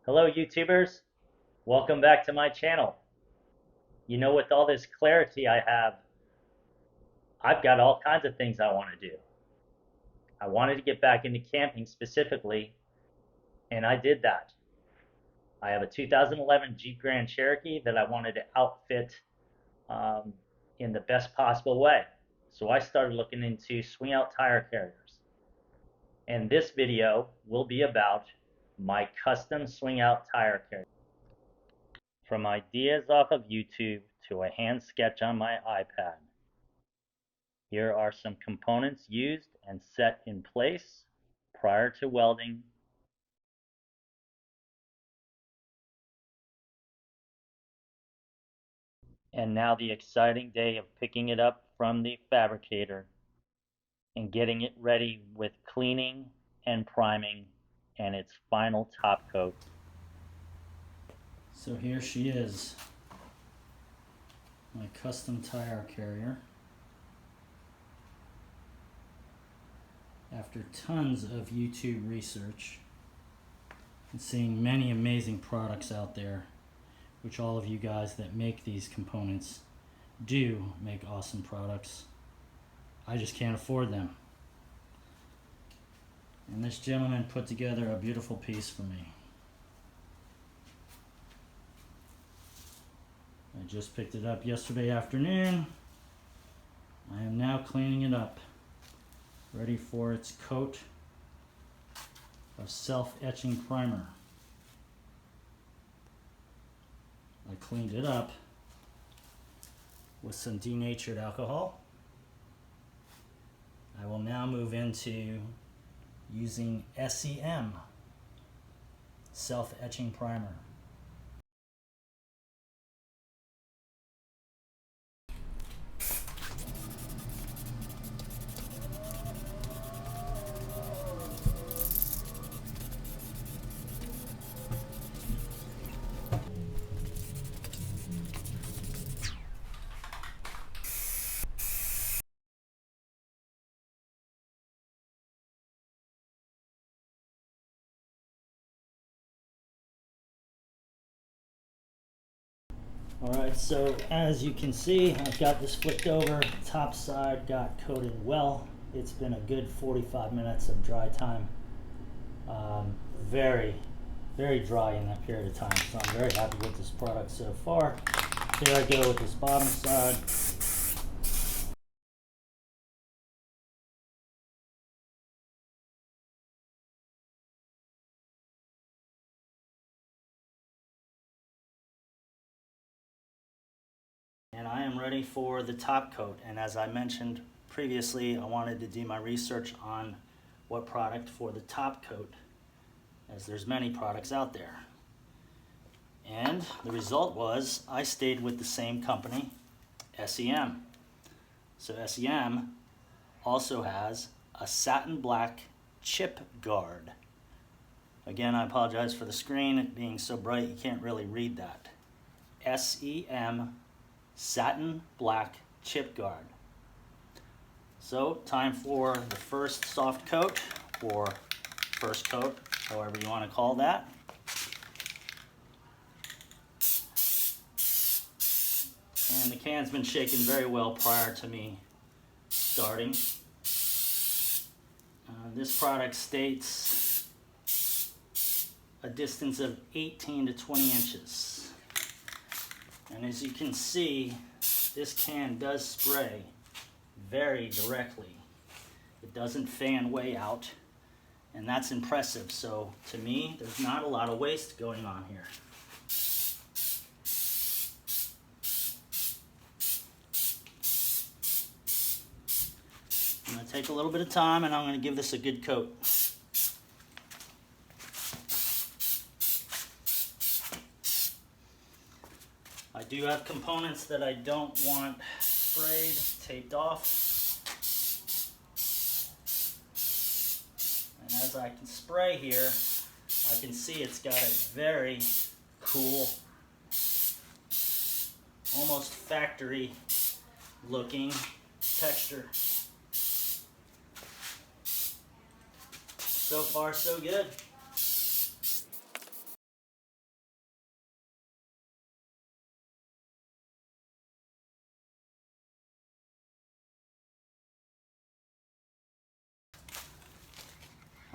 Hello YouTubers, welcome back to my channel. You know, with all this clarity I have, I've got all kinds of things I want to do. I wanted to get back into camping specifically, and I did that. I have a 2011 Jeep Grand Cherokee that I wanted to outfit in the best possible way. So I started looking into swing out tire carriers. And this video will be about my custom swing out tire carrier. From ideas off of YouTube to a hand sketch on my iPad, here are some components used and set in place prior to welding. And now the exciting day of picking it up from the fabricator and getting it ready with cleaning and priming and its final top coat. So here she is, my custom tire carrier. After tons of YouTube research and seeing many amazing products out there, which all of you guys that make these components do make awesome products, I just can't afford them. And this gentleman put together a beautiful piece for me. I just picked it up yesterday afternoon. I am now cleaning it up, ready for its coat of self-etching primer. I cleaned it up with some denatured alcohol. I will now move into using SEM, self-etching primer. Alright, so as you can see, I've got this flipped over. Top side got coated well. It's been a good 45 minutes of dry time. Very dry in that period of time, so I'm very happy with this product so far. Here I go with this bottom side. And I am ready for the top coat. And as I mentioned previously, I wanted to do my research on what product for the top coat, as there's many products out there. And the result was I stayed with the same company, SEM. So SEM also has a satin black chip guard. Again, I apologize for the screen being so bright you can't really read that. SEM satin black chip guard. So time for the first soft coat, or first coat, however you want to call that. And the can's been shaken very well prior to me starting. This product states a distance of 18 to 20 inches. And as you can see, this can does spray very directly. It doesn't fan way out, and that's impressive. So to me, there's not a lot of waste going on here. I'm going to take a little bit of time and I'm going to give this a good coat. I do have components that I don't want sprayed, taped off. And as I can spray here, I can see it's got a very cool, almost factory looking texture. So far, so good.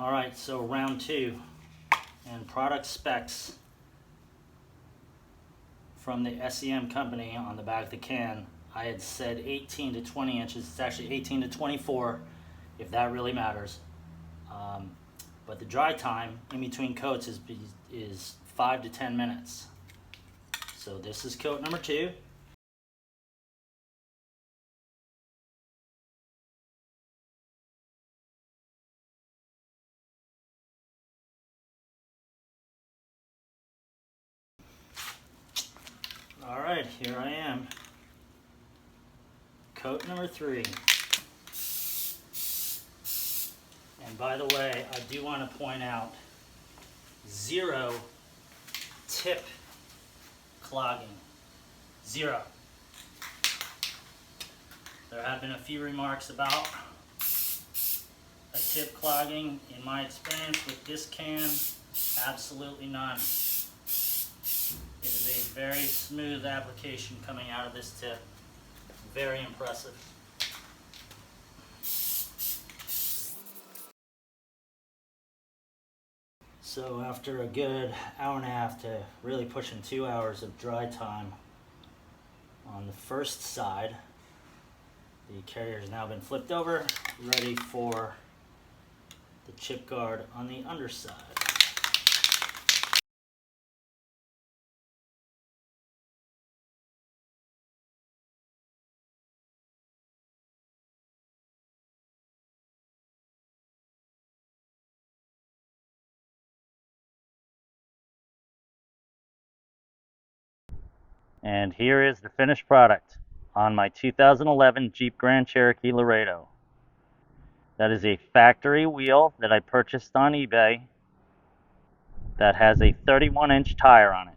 Alright, so round 2, and product specs from the SEM company on the back of the can. I had said 18 to 20 inches. It's actually 18 to 24, if that really matters. But the dry time in between coats is 5 to 10 minutes. So this is coat number 2. Alright, here I am. Coat number 3. And by the way, I do want to point out 0 tip clogging. 0. There have been a few remarks about a tip clogging. In my experience with this can, absolutely none. It is a very smooth application coming out of this tip. Very impressive. So after a good hour and a half to really pushing 2 hours of dry time on the first side, the carrier has now been flipped over, ready for the chip guard on the underside. And here is the finished product on my 2011 Jeep Grand Cherokee Laredo. That is a factory wheel that I purchased on eBay that has a 31-inch tire on it.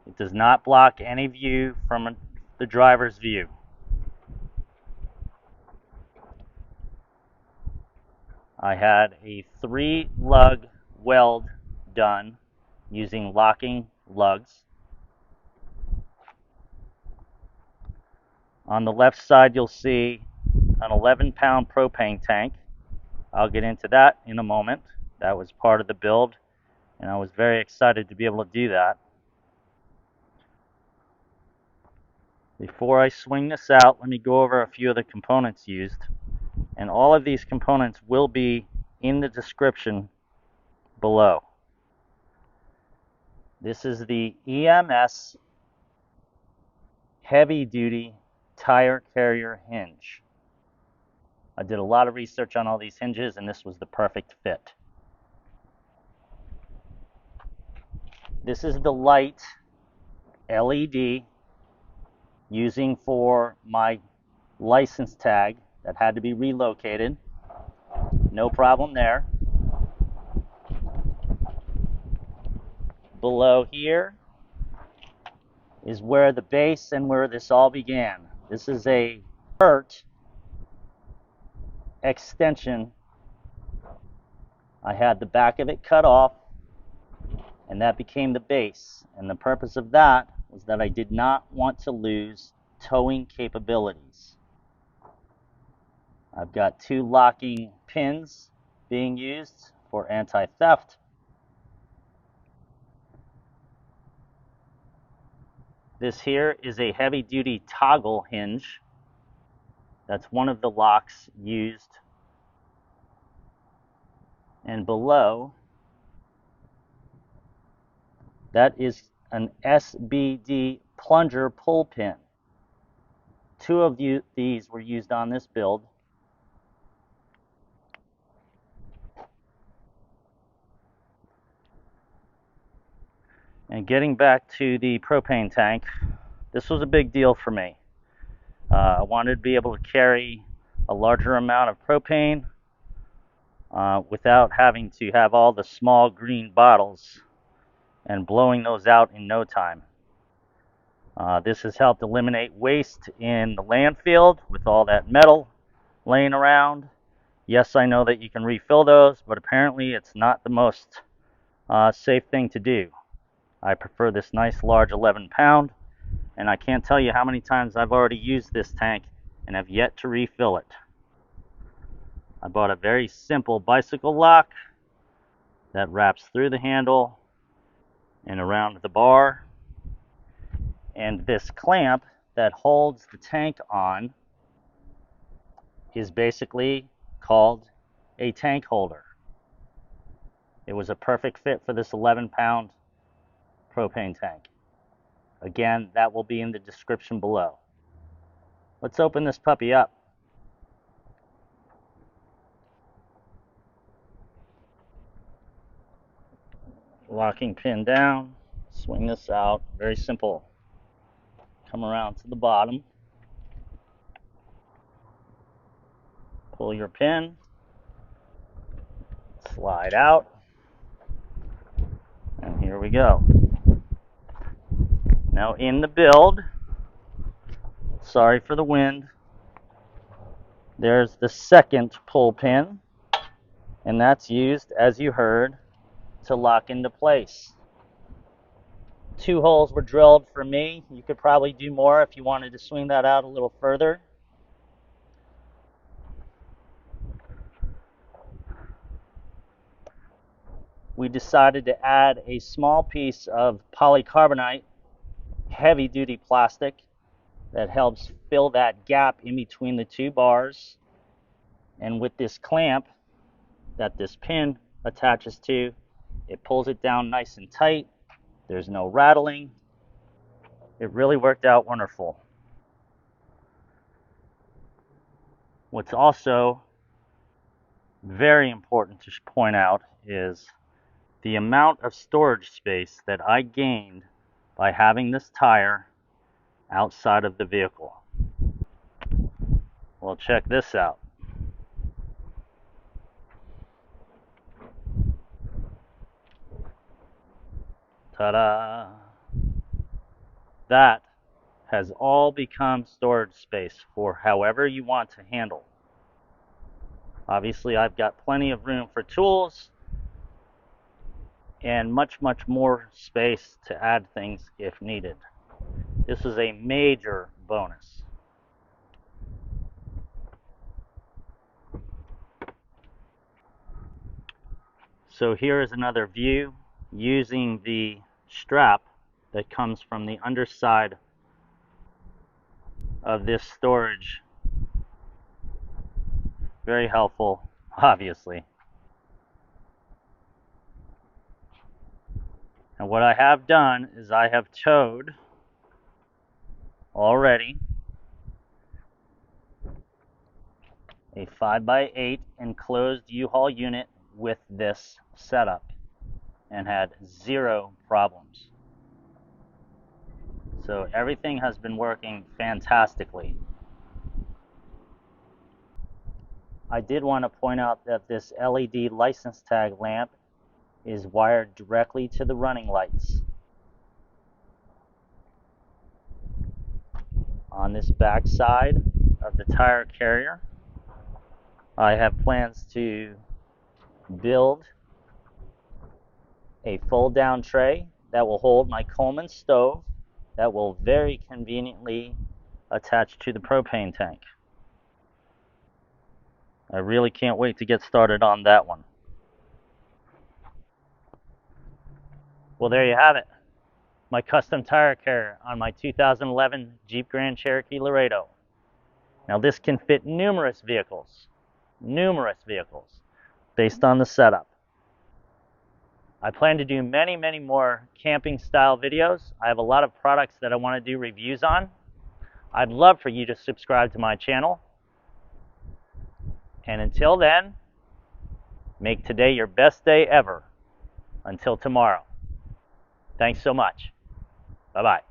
It does not block any view from the driver's view. I had a 3-lug weld done using locking lugs. On the left side, you'll see an 11-pound propane tank. I'll get into that in a moment. That was part of the build, and I was very excited to be able to do that. Before I swing this out, let me go over a few of the components used. And all of these components will be in the description below. This is the EMS heavy duty tire carrier hinge. I did a lot of research on all these hinges, and this was the perfect fit. This is the light LED using for my license tag that had to be relocated. No problem there. Below here is where the base and where this all began. This is a vert extension. I had the back of it cut off, and that became the base. And the purpose of that was that I did not want to lose towing capabilities. I've got 2 locking pins being used for anti-theft. This here is a heavy-duty toggle hinge. That's one of the locks used. And below, that is an SBD plunger pull pin. 2 of these were used on this build. And getting back to the propane tank, this was a big deal for me. I wanted to be able to carry a larger amount of propane without having to have all the small green bottles and blowing those out in no time. This has helped eliminate waste in the landfill with all that metal laying around. Yes, I know that you can refill those, but apparently it's not the most safe thing to do. I prefer this nice large 11-pound, and I can't tell you how many times I've already used this tank and have yet to refill it. I bought a very simple bicycle lock that wraps through the handle and around the bar. And this clamp that holds the tank on is basically called a tank holder. It was a perfect fit for this 11-pound propane tank. Again, that will be in the description below. Let's open this puppy up. Locking pin down, swing this out, very simple. Come around to the bottom, pull your pin, slide out, and here we go. Now in the build, sorry for the wind, there's the second pull pin, and that's used, as you heard, to lock into place. 2 holes were drilled for me. You could probably do more if you wanted to swing that out a little further. We decided to add a small piece of polycarbonate, heavy duty plastic, that helps fill that gap in between the 2 bars. And with this clamp that this pin attaches to, it pulls it down nice and tight. There's no rattling. It really worked out wonderful. What's also very important to point out is the amount of storage space that I gained by having this tire outside of the vehicle. Well, check this out. Ta-da! That has all become storage space for however you want to handle. Obviously, I've got plenty of room for tools and much more space to add things if needed. This is a major bonus. So here is another view using the strap that comes from the underside of this storage. Very helpful, obviously. And what I have done is I have towed already a 5x8 enclosed U-Haul unit with this setup and had 0 problems. So everything has been working fantastically. I did want to point out that this LED license tag lamp is wired directly to the running lights. On this back side of the tire carrier, I have plans to build a fold-down tray that will hold my Coleman stove that will very conveniently attach to the propane tank. I really can't wait to get started on that one. Well, there you have it. My custom tire carrier on my 2011 Jeep Grand Cherokee Laredo. Now this can fit numerous vehicles based on the setup. I plan to do many more camping style videos. I have a lot of products that I want to do reviews on. I'd love for you to subscribe to my channel. And until then, make today your best day ever. Until tomorrow. Thanks so much. Bye-bye.